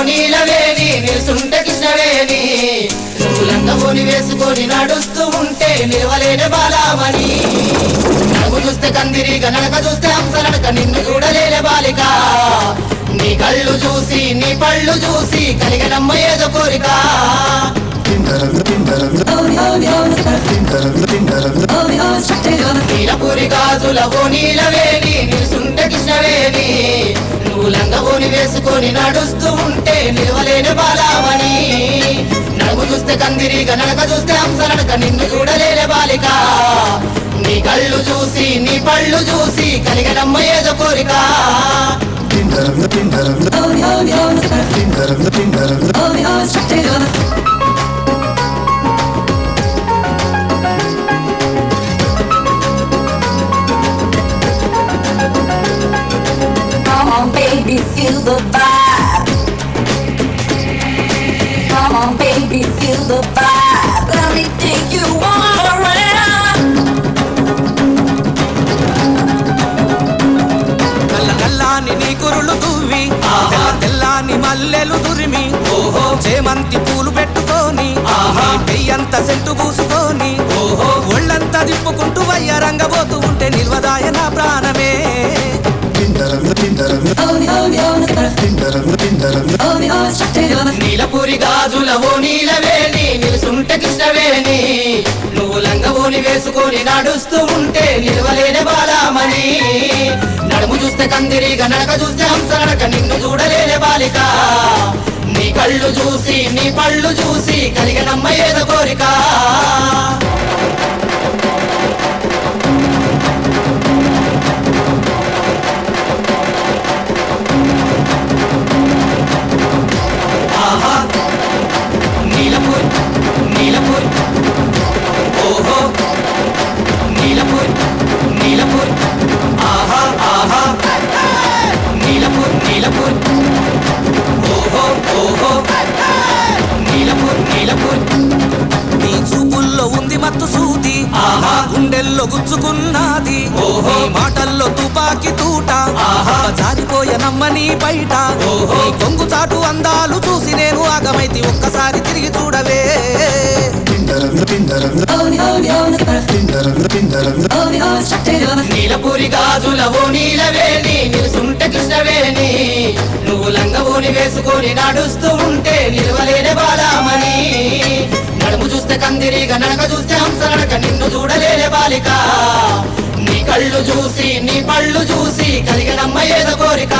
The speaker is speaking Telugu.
నీలవేణి నిలుసుంటే కృష్ణవేణి నువ్వు లంగబోని వేసుకొని నడుస్తూ ఉంటే నిలవలేని బాలామణి నడుము చూస్తే కందిరిగా నడక చూస్తే హంసనడక నిన్ను చూడలేని బాలిక నీ కళ్ళు చూసి నీ పళ్ళు చూసి కలిగనమ్మ ఏదో కోరిక నీలపురి గాజులవో నీలవేణి నిలుసుంటే కృష్ణవేణి నువ్వు లంగబోని వేసుకొని నడుస్తూ ఉంటే నిలవలేని బాలామణి నడుము చూస్తే కందిరిగా నడక చూస్తే హంసనడక నిన్ను చూడలేని బాలిక నీ కళ్ళు చూసి నీ పళ్ళు చూసి కలిగనమ్మ ఏదో కోరిక Baby, feel the vibe. Come on, baby, feel the vibe. Let me take you all around. నల్లని నీ కురులు దువ్వి తెల్లని మల్లెలు దురిమి ఓహో చేమంతి పూలు పెట్టుకొని పెయ్యంత సెంటు పూసుకొని ఓహో ఒళ్ళంతా దిప్పుకుంటూ వయ్యారంగబోతూ ఉంటే నిల్వదాయ నా ప్రాణమే నీలపురి గాజులవో నీలవేణి నిలుసుంటే కృష్ణవేణి నువ్వు లంగబోని వేసుకొని నడుస్తూ ఉంటే నిలవలేని బాలామణి నడుము చూస్తే కందిరిగా నడక చూస్తే హంసనడక నిన్ను చూడలేని బాలిక నీ కళ్ళు చూసి నీ పళ్ళు చూసి కలిగనమ్మ ఏదో కోరిక నీలపురి నీలపురి ఓహో నీలపురి నీలపురి ఆహా ఆహా నీలపురి నీలపురి ఓహో ఓహో నీలపురి నీలపురి నీ చూపుల్లో ఉంది మత్తు సూది ఆహా గుండెల్లో గుచ్చుకున్నది ఓహో మాటల్లో తుపాకి తూట ఆహా జారిపోయనమ్మ నీ బయట ఓహో కొంగు చాటు అందాలు చూసి నేను ఆగమైతి ఒక్కసారి తిరిగి చూడవే నీలపురి గాజులవో నీలవేణి నిలుసుంటే కృష్ణవేణి నువ్వు లంగబోని వేసుకొని నడుస్తూ ఉంటే నిలవలేని బాలామణి నడుము చూస్తే కందిరిగా నడక చూస్తే హంసనడక నిన్ను చూడలేని బాలిక నీ కళ్ళు చూసి నీ పళ్ళు చూసి కలిగనమ్మ ఏదో కోరిక